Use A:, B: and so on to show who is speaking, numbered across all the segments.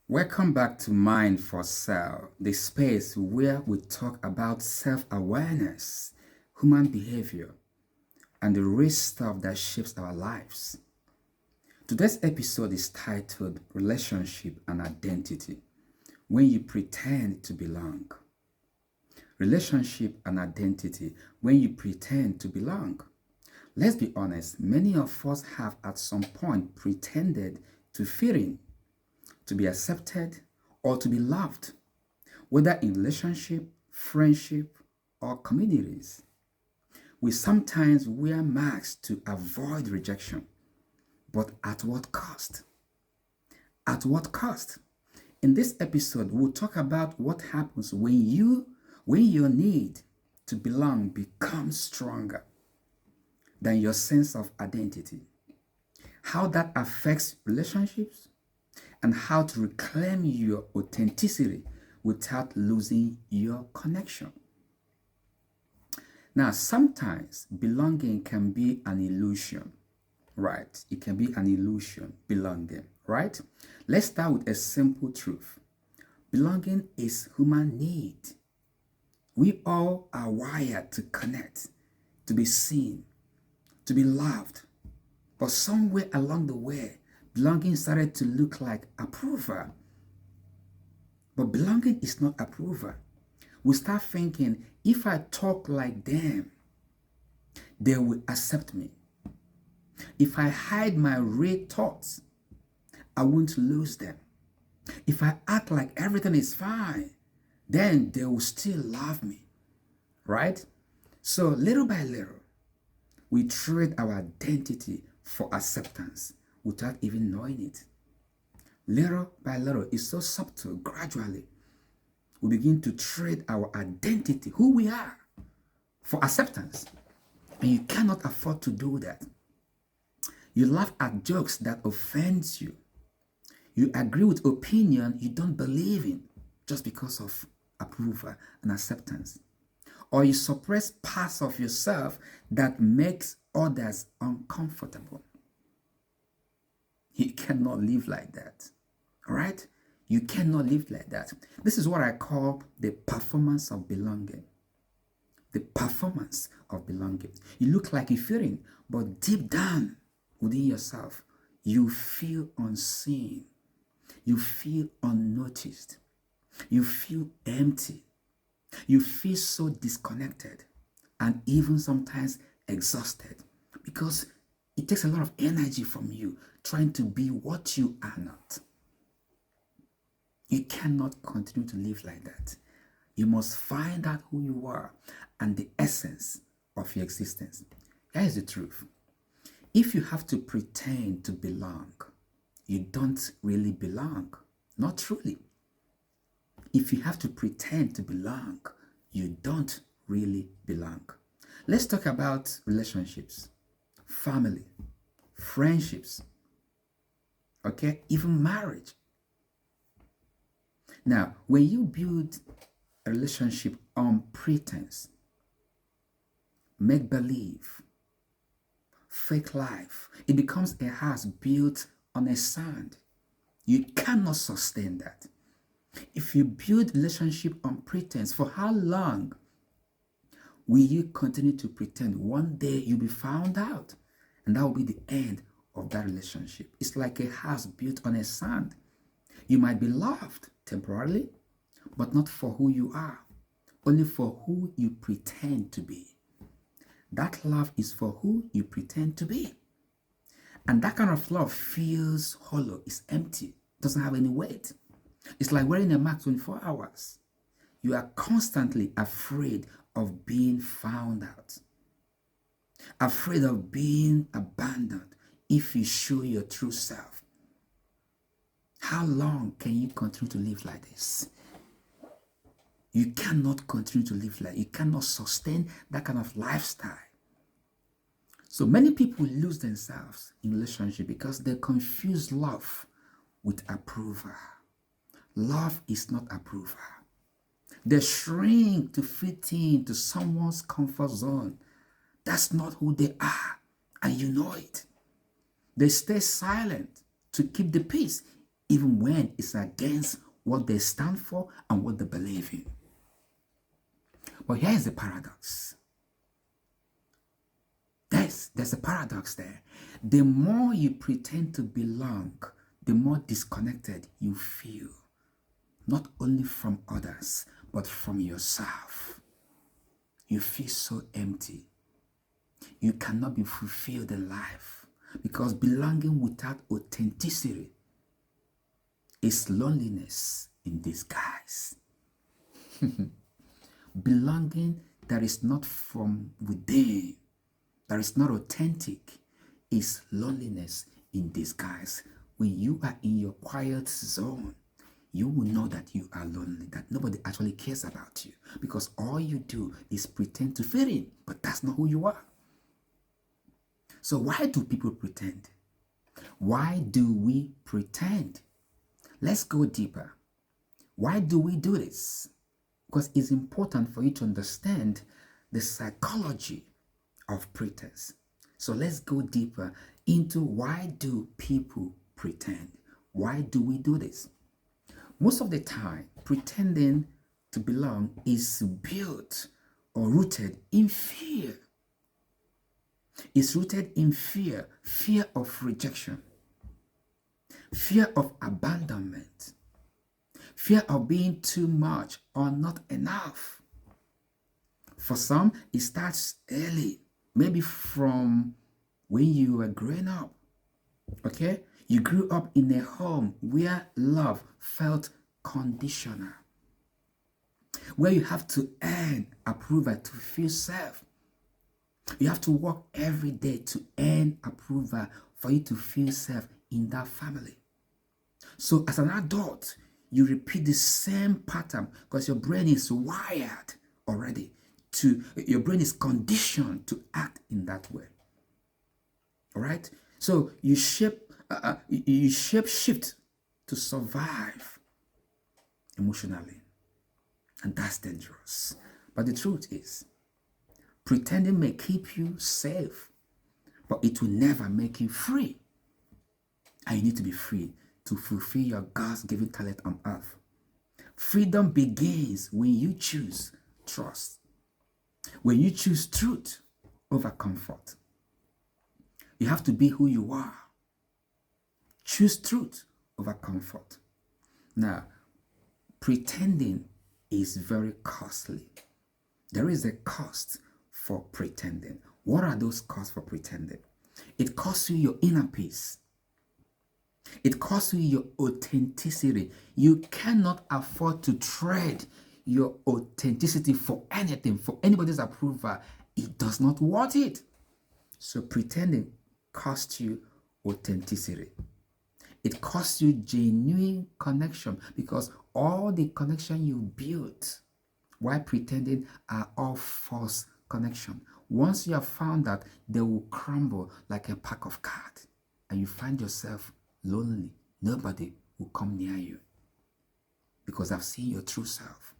A: Welcome back to Mind for Self, the space where we talk about self awareness, human behavior, and the real stuff that shapes our lives. Today's episode is titled Relationship and Identity When You Pretend to Belong. Relationship and Identity When You Pretend to Belong. Let's be honest, many of us have at some point pretended to fit in, to be accepted, or to be loved, whether in relationship, friendship, or communities. We sometimes wear masks to avoid rejection, but at what cost? At what cost? In this episode, we'll talk about what happens when your need to belong becomes stronger than your sense of identity. How that affects relationships, and how to reclaim your authenticity without losing your connection. Now, sometimes belonging can be an illusion, right? It can be an illusion, belonging, right? Let's start with a simple truth. Belonging is human need. We all are wired to connect, to be seen, to be loved. But somewhere along the way, belonging started to look like approval. But belonging is not approval. We start thinking, if I talk like them, they will accept me. If I hide my real thoughts, I won't lose them. If I act like everything is fine, then they will still love me. Right? So little by little, we trade our identity for acceptance without even knowing it. Little by little, it's so subtle, gradually, we begin to trade our identity, who we are, for acceptance. And you cannot afford to do that. You laugh at jokes that offend you. You agree with opinion you don't believe in just because of approval and acceptance. Or you suppress parts of yourself that makes others uncomfortable. You cannot live like that. All right? You cannot live like that. This is what I call the performance of belonging. The performance of belonging. You look like you're fitting, but deep down within yourself, you feel unseen. You feel unnoticed. You feel empty. You feel so disconnected and even sometimes exhausted because it takes a lot of energy from you trying to be what you are not. You cannot continue to live like that. You must find out who you are and the essence of your existence. Here is the truth. If you have to pretend to belong, you don't really belong. Not truly. If you have to pretend to belong, you don't really belong. Let's talk about relationships, family, friendships, okay, even marriage. Now, when you build a relationship on pretense, make believe, fake life, it becomes a house built on a sand. You cannot sustain that. If you build relationship on pretense, for how long will you continue to pretend? One day you'll be found out, and that will be the end of that relationship. It's like a house built on a sand. You might be loved temporarily, but not for who you are, only for who you pretend to be. That love is for who you pretend to be. And that kind of love feels hollow, it's empty, doesn't have any weight. It's like wearing a mask 24 hours. You are constantly afraid of being found out, afraid of being abandoned if you show your true self. How long can you continue to live like this? You cannot continue to live like, you cannot sustain that kind of lifestyle. So many people lose themselves in relationship because they confuse love with approval. Love is not approval. They shrink to fit into someone's comfort zone. That's not who they are, and you know it. They stay silent to keep the peace, even when it's against what they stand for and what they believe in. But here is the paradox. There's a paradox there. The more you pretend to belong, the more disconnected you feel, not only from others, but from yourself. You feel so empty. You cannot be fulfilled in life because belonging without authenticity is loneliness in disguise. Belonging that is not from within, that is not authentic, is loneliness in disguise. When you are in your quiet zone, you will know that you are lonely, that nobody actually cares about you because all you do is pretend to fit in, but that's not who you are. So why do people pretend? Why do we pretend? Let's go deeper. Why do we do this? Because it's important for you to understand the psychology of pretense. So let's go deeper into why do people pretend? Why do we do this? Most of the time, pretending to belong is built or rooted in fear. It's rooted in fear, fear of rejection, fear of abandonment, fear of being too much or not enough. For some, it starts early, maybe from when you were growing up. Okay? You grew up in a home where love felt conditional, where you have to earn approval to feel safe. You have to work every day to earn approval for you to feel safe in that family. So as an adult, you repeat the same pattern because your brain is wired already your brain is conditioned to act in that way. All right? So you shape shift to survive emotionally. And that's dangerous. But the truth is, pretending may keep you safe, but it will never make you free. And you need to be free to fulfill your God's-given talent on earth. Freedom begins when you choose trust, when you choose truth over comfort. You have to be who you are. Choose truth over comfort. Now, pretending is very costly. There is a cost for pretending. What are those costs for pretending? It costs you your inner peace. It costs you your authenticity. You cannot afford to trade your authenticity for anything, for anybody's approval. It does not worth it. So pretending costs you authenticity. It costs you genuine connection because all the connection you built while pretending are all false connection. Once you have found that, they will crumble like a pack of cards and you find yourself lonely. Nobody will come near you because I've seen your true self.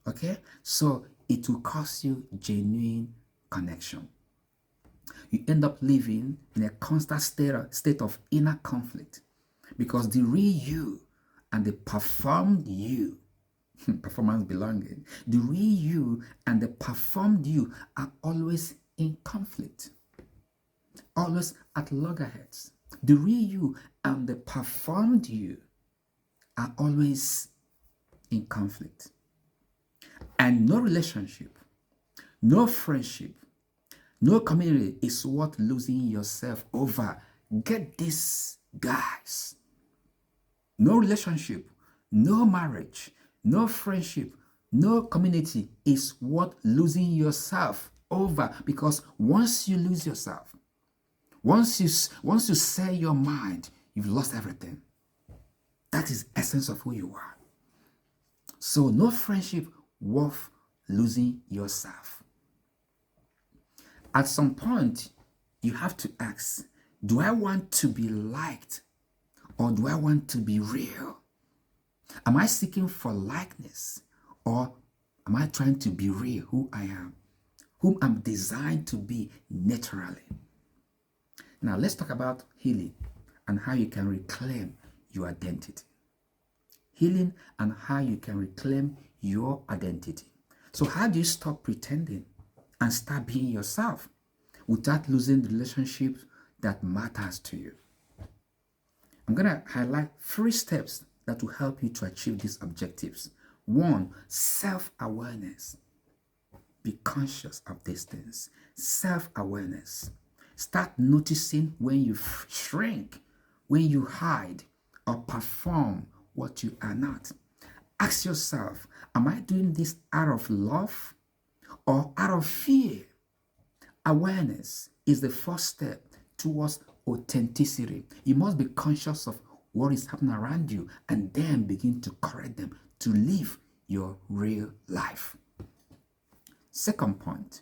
A: Okay? So it will cost you genuine connection. You end up living in a constant state of inner conflict because the real you and the performed you, performance belonging, the real you and the performed you are always in conflict, always at loggerheads. The real you and the performed you are always in conflict. And no relationship, no friendship, no community is worth losing yourself over. Get this, guys. No relationship, no marriage, no friendship, no community is worth losing yourself over, because once you lose yourself, once you sell your mind, you've lost everything. That is the essence of who you are. So no friendship worth losing yourself. At some point, you have to ask, do I want to be liked or do I want to be real? Am I seeking for likeness or am I trying to be real, who I am, whom I'm designed to be naturally? Now, let's talk about healing and how you can reclaim your identity. Healing and how you can reclaim your identity. So how do you stop pretending and start being yourself without losing the relationship that matters to you? I'm going to highlight 3 steps that will help you to achieve these objectives. 1, self-awareness. Be conscious of these things. Self-awareness. Start noticing when you shrink, when you hide or perform what you are not. Ask yourself, am I doing this out of love or out of fear? Awareness is the first step towards authenticity. You must be conscious of what is happening around you and then begin to correct them to live your real life. Second point,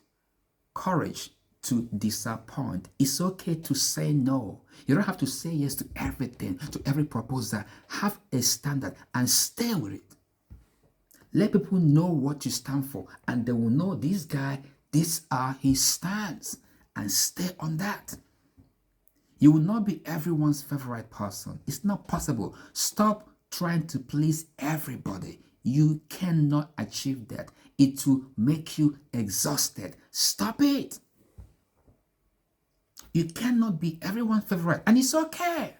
A: courage to disappoint. It's okay to say no. You don't have to say yes to everything, to every proposal. Have a standard and stay with it. Let people know what you stand for and they will know this guy, these are his stands, and stay on that. You will not be everyone's favorite person. It's not possible. Stop trying to please everybody. You cannot achieve that. It will make you exhausted. Stop it. You cannot be everyone's favorite, and it's okay.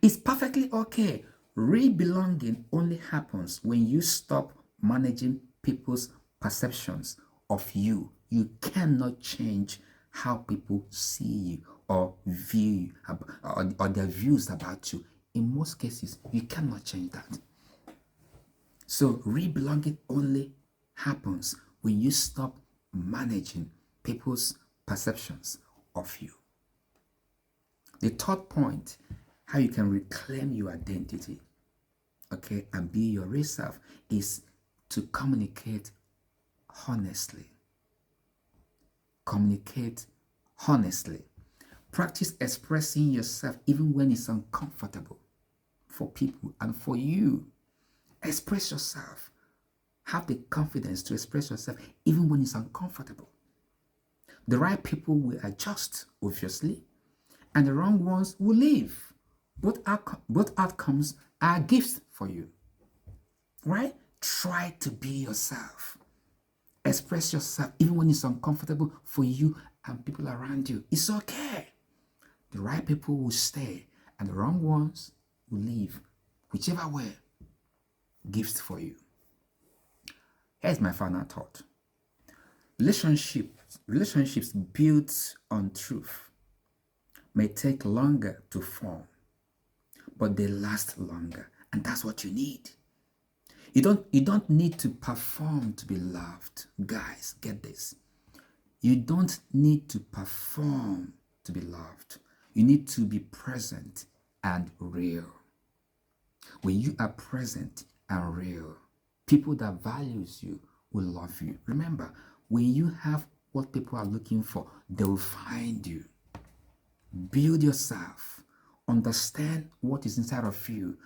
A: It's perfectly okay. Real belonging only happens when you stop managing people's perceptions of you. You cannot change how people see you or view you or their views about you. In most cases, you cannot change that. So real belonging only happens when you stop managing people's perceptions of you. The third point, how you can reclaim your identity, okay, and be your real self, is to communicate honestly. Communicate honestly. Practice expressing yourself even when it's uncomfortable for people and for you. Express yourself. Have the confidence to express yourself even when it's uncomfortable. The right people will adjust, obviously, and the wrong ones will leave. Both outcomes are gifts for you. Right? Try to be yourself. Express yourself even when it's uncomfortable for you and people around you. It's okay. The right people will stay and the wrong ones will leave. Whichever way, gifts for you. Here's my final thought. Relationships built on truth may take longer to form, but they last longer, and that's what you need. You don't need to perform to be loved. Guys, get this. You don't need to perform to be loved. You need to be present and real. When you are present and real, people that values you will love you. Remember, when you have what people are looking for, they will find you. Build yourself. Understand what is inside of you.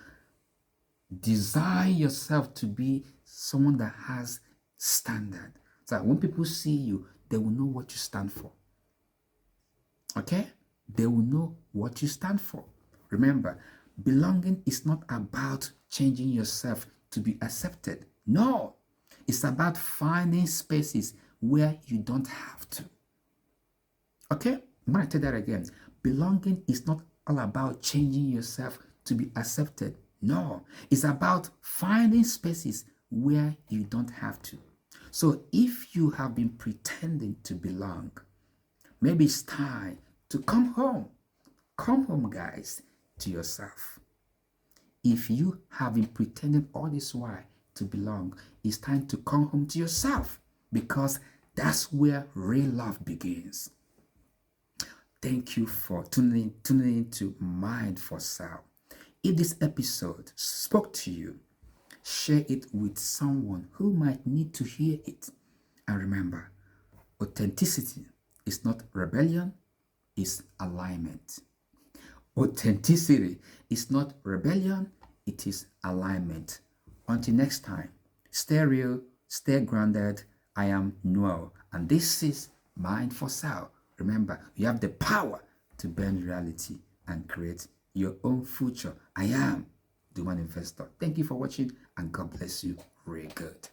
A: Design yourself to be someone that has standard. So when people see you, they will know what you stand for. Okay? They will know what you stand for. Remember, belonging is not about changing yourself to be accepted. No. It's about finding spaces where you don't have to. Okay? I'm going to tell that again. Belonging is not all about changing yourself to be accepted. No. It's about finding spaces where you don't have to. So if you have been pretending to belong, maybe it's time to come home. Come home, guys, to yourself. If you have been pretending all this while to belong, it's time to come home to yourself, because that's where real love begins. Thank you for tuning in to Mind for Self. If this episode spoke to you, share it with someone who might need to hear it. And remember, authenticity is not rebellion, it's alignment. Authenticity is not rebellion, it is alignment. Until next time, stay real, stay grounded. I am Noel, and this is Mind for Self. Remember, you have the power to bend reality and create your own future. I am the one investor. Thank you for watching, and God bless you. Very good.